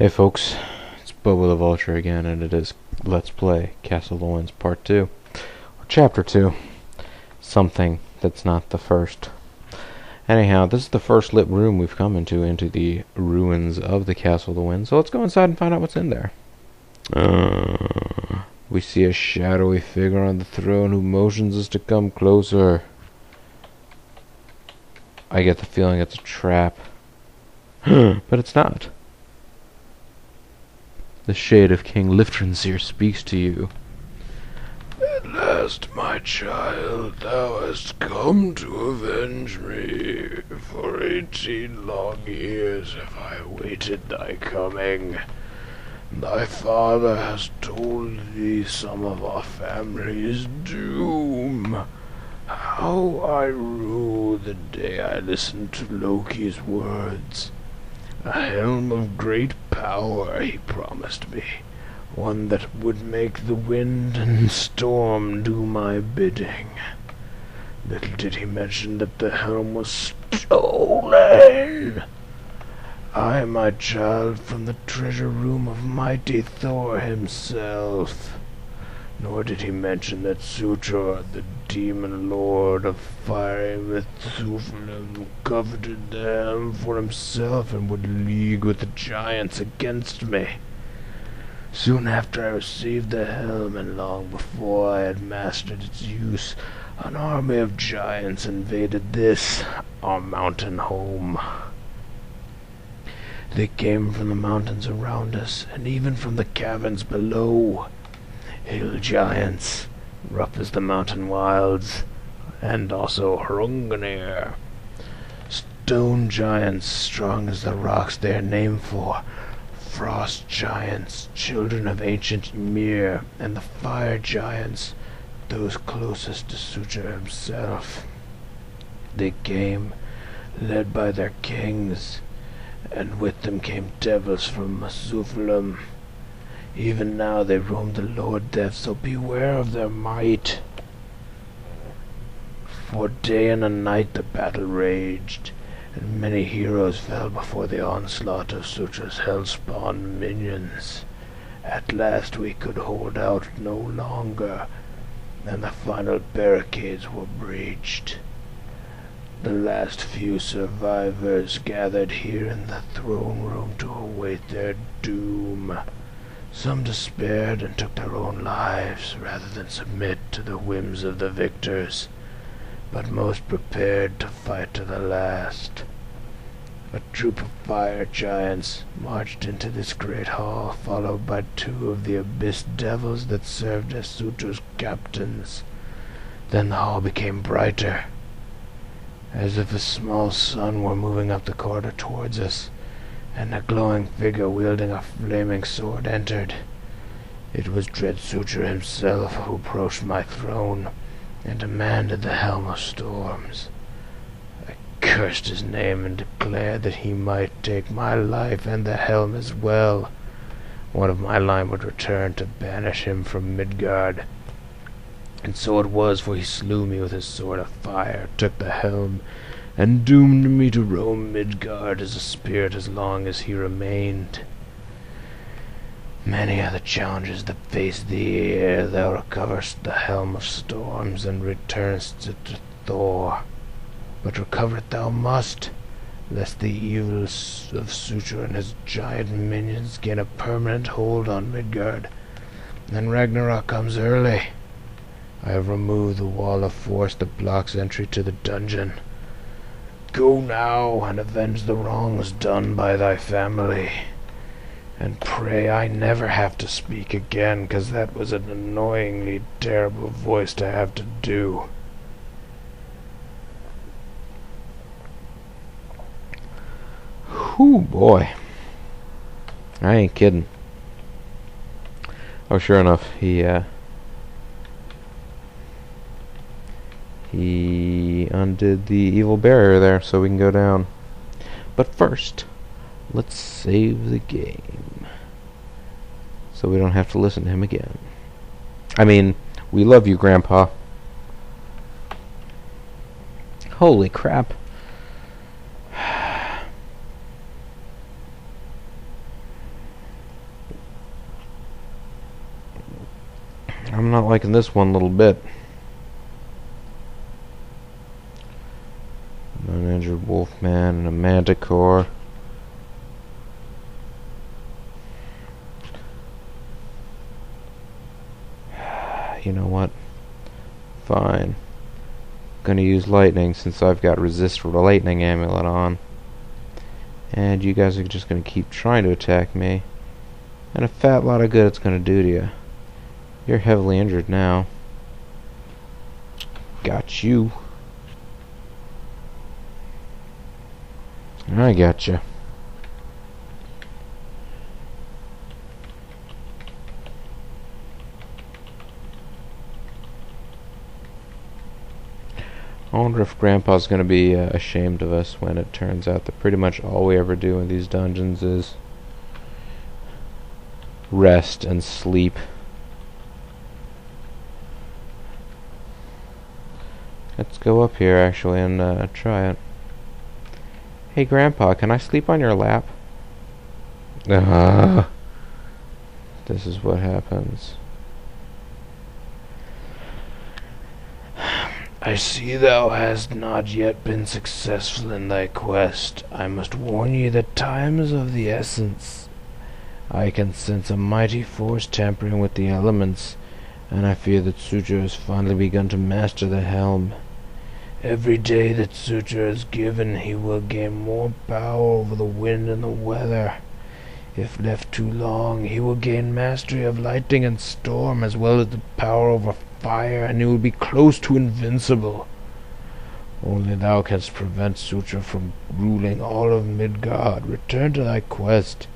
Hey folks, it's Bubba the Vulture again, and it is Let's Play Castle of the Winds Part 2, or Chapter 2, something that's not the first. Anyhow, this is the first lit room we've come into the ruins of the Castle of the Winds, so let's go inside and find out what's in there. We see a shadowy figure on the throne who motions us to come closer. I get the feeling it's a trap. But it's not. The shade of King Liftrenseer speaks to you. At last, my child, thou hast come to avenge me. For 18 long years have I awaited thy coming. Thy father has told thee some of our family's doom. How I rue the day I listened to Loki's words. A helm of great power he promised me, one that would make the wind and storm do my bidding. Little did he mention that the helm was stolen. Aye, my child, from the treasure room of mighty Thor himself. Nor did he mention that Surtur, the demon lord of fiery Methuselah, coveted the helm for himself and would league with the giants against me. Soon after I received the helm, and long before I had mastered its use, an army of giants invaded this, our mountain home. They came from the mountains around us, and even from the caverns below. Hill giants, rough as the mountain wilds, and also Hrungnir. Stone giants, strong as the rocks they are named for. Frost giants, children of ancient Ymir, and the fire giants, those closest to Surtur himself. They came, led by their kings, and with them came devils from Methuselah. Even now they roam the lower depths, so beware of their might. For day and a night the battle raged, and many heroes fell before the onslaught of Surtur's hellspawn minions. At last we could hold out no longer, and the final barricades were breached. The last few survivors gathered here in the throne room to await their doom. Some despaired and took their own lives rather than submit to the whims of the victors, but most prepared to fight to the last. A troop of fire giants marched into this great hall, followed by 2 of the abyss devils that served as Surtur's captains. Then the hall became brighter, as if a small sun were moving up the corridor towards us, and a glowing figure wielding a flaming sword entered. It was dread Surtur himself who approached my throne and demanded the Helm of Storms. I cursed his name and declared that he might take my life and the helm as well. One of my line would return to banish him from Midgard. And so it was, for he slew me with his sword of fire, took the helm, and doomed me to roam Midgard as a spirit as long as he remained. Many are the challenges that face thee ere thou recoverest the Helm of Storms and returnest it to Thor. But recover it thou must, lest the evils of Surtur and his giant minions gain a permanent hold on Midgard. Then Ragnarok comes early. I have removed the wall of force that blocks entry to the dungeon. Go now and avenge the wrongs done by thy family. And pray I never have to speak again, 'cause that was an annoyingly terrible voice to have to do. Whew, boy. I ain't kidding. Oh, sure enough, he undid the evil barrier there, so we can go down. But first, let's save the game, so we don't have to listen to him again. I mean, we love you, Grandpa. Holy crap. I'm not liking this one little bit. An uninjured wolfman and a manticore. You know what? Fine. Gonna use lightning since I've got resist lightning amulet on. And you guys are just gonna keep trying to attack me. And a fat lot of good it's gonna do to you. You're heavily injured now. Got you. I got you. I wonder if Grandpa's gonna be ashamed of us when it turns out that pretty much all we ever do in these dungeons is rest and sleep. Let's go up here actually and try it. Hey Grandpa, can I sleep on your lap? This is what happens. I see thou hast not yet been successful in thy quest. I must warn ye that time is of the essence. I can sense a mighty force tampering with the elements, and I fear that Sutra has finally begun to master the helm. Every day that Sutra is given, he will gain more power over the wind and the weather. If left too long, he will gain mastery of lightning and storm, as well as the power over fire, and he will be close to invincible. Only thou canst prevent Sutra from ruling all of Midgard. Return to thy quest,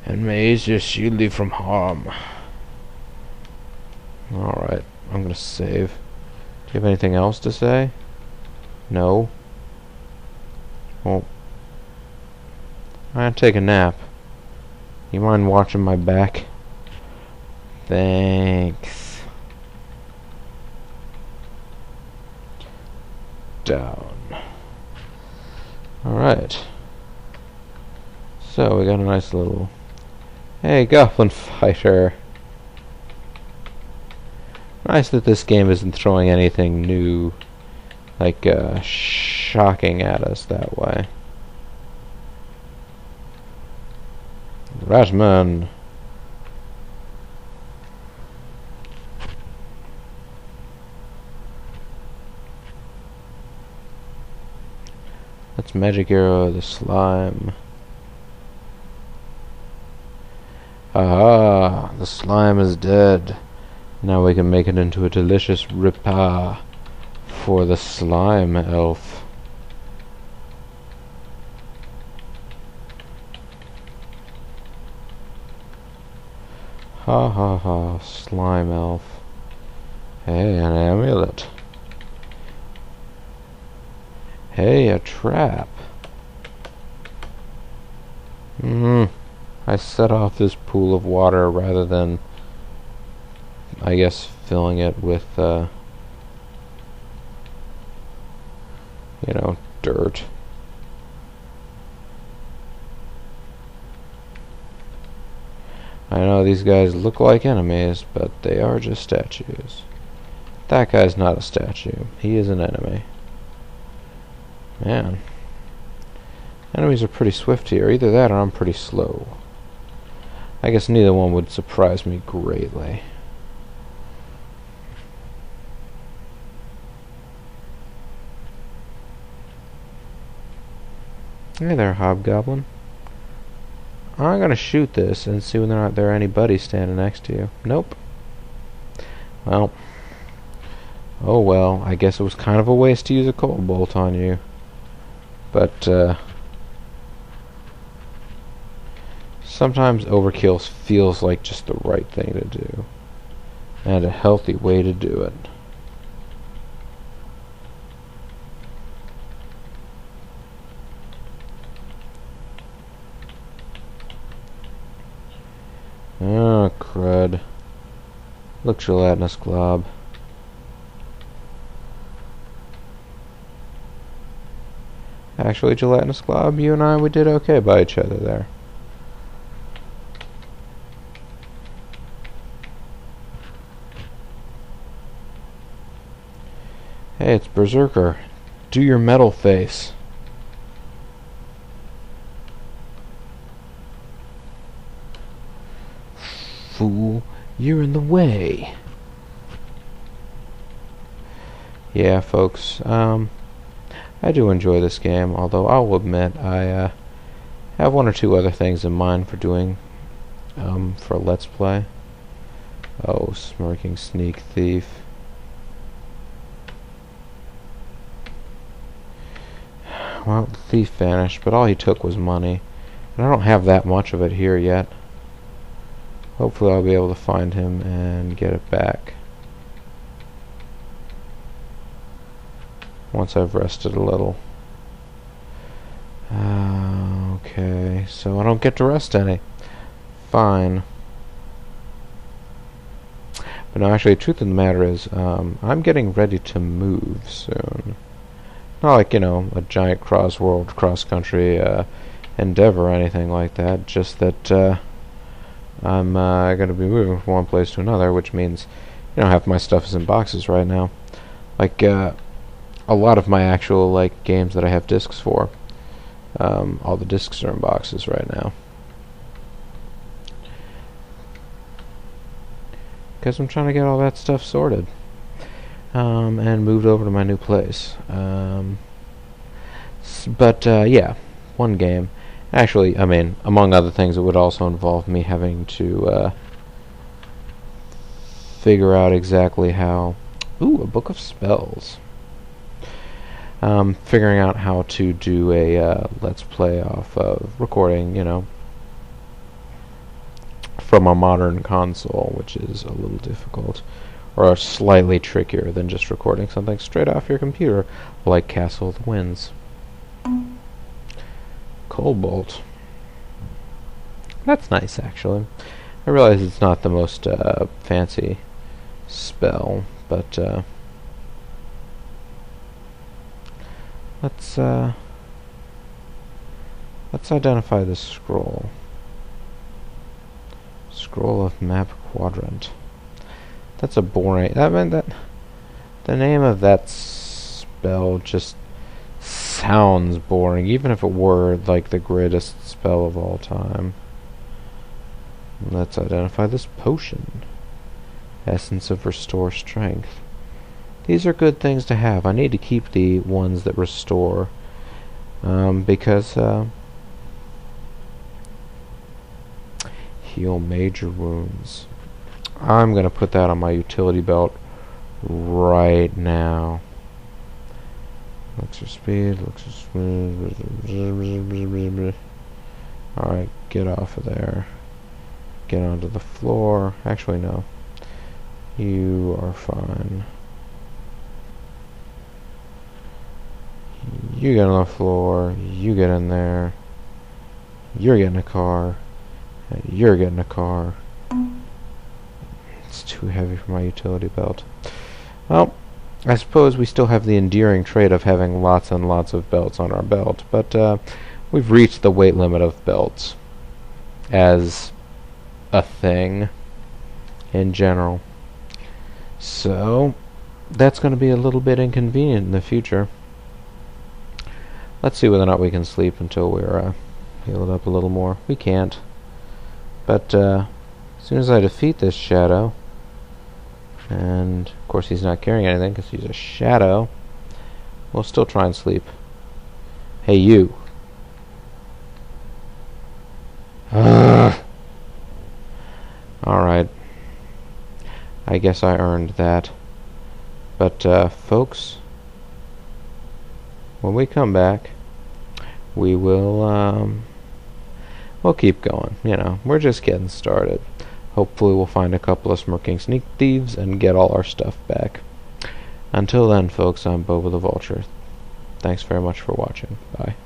and may Aesir shield thee from harm. Alright, I'm gonna save. Do you have anything else to say? No? Well, I'm gonna take a nap. You mind watching my back? Thanks. Down. Alright. So, we got a nice little... Hey, Goblin Fighter! Nice that this game isn't throwing anything new, like, shocking at us that way. Ratman! Let's magic arrow the slime. Aha! The slime is dead. Now we can make it into a delicious repas for the slime elf. Ha ha ha, slime elf. Hey, an amulet. Hey, a trap. I set off this pool of water rather than, I guess, filling it with, you know, dirt. I know these guys look like enemies, but they are just statues. That guy's not a statue. He is an enemy. Man. Enemies are pretty swift here. Either that or I'm pretty slow. I guess neither one would surprise me greatly. Hey there, Hobgoblin. I'm gonna shoot this and see whether or not there are any buddies standing next to you. Nope. Well. Oh well, I guess it was kind of a waste to use a cold bolt on you. But, sometimes overkill feels like just the right thing to do. And a healthy way to do it. Oh, crud. Look, gelatinous glob. Actually, gelatinous glob, you and I, we did okay by each other there. Hey, it's Berserker. Do your metal face. Fool, you're in the way. Yeah, folks, I do enjoy this game, although I'll admit I have one or two other things in mind for doing for a Let's Play. Oh, smirking sneak thief. Well, the thief vanished, but all he took was money. And I don't have that much of it here yet. Hopefully I'll be able to find him and get it back once I've rested a little. Okay, so I don't get to rest any. Fine. But no, actually, the truth of the matter is, I'm getting ready to move soon. Not like, you know, a giant cross-world, cross-country endeavor or anything like that. Just that I'm going to be moving from one place to another, which means, you know, half my stuff is in boxes right now. Like, a lot of my actual, like, games that I have discs for. All the discs are in boxes right now. Because I'm trying to get all that stuff sorted. And moved over to my new place. Yeah, one game. Actually, I mean, among other things, it would also involve me having to figure out exactly how... Ooh, a book of spells. Figuring out how to do a Let's Play off of recording, you know, from a modern console, which is a little difficult. Or slightly trickier than just recording something straight off your computer, like Castle of the Winds. Cobalt. That's nice, actually. I realize it's not the most fancy spell, but let's identify this scroll. Scroll of Map Quadrant. That's a boring... I mean, that... The name of that spell just sounds boring, even if it were, like, the greatest spell of all time. Let's identify this potion. Essence of Restore Strength. These are good things to have. I need to keep the ones that restore, because, heal major wounds. I'm going to put that on my utility belt right now. Elixir speed, elixir speed. Alright, get off of there. Get onto the floor. Actually, no. You are fine. You get on the floor. You get in there. You're getting a car. And you're getting a car. It's too heavy for my utility belt. Well, I suppose we still have the endearing trait of having lots and lots of belts on our belt, but we've reached the weight limit of belts as a thing in general. So, that's going to be a little bit inconvenient in the future. Let's see whether or not we can sleep until we're healed up a little more. We can't. But as soon as I defeat this shadow, and of course he's not carrying anything because he's a shadow, we'll still try and sleep. Hey, you. Alright. I guess I earned that. But, folks, when we come back, we will, we'll keep going. You know, we're just getting started. Hopefully we'll find a couple of smirking sneak thieves and get all our stuff back. Until then, folks, I'm Boba the Vulture. Thanks very much for watching. Bye.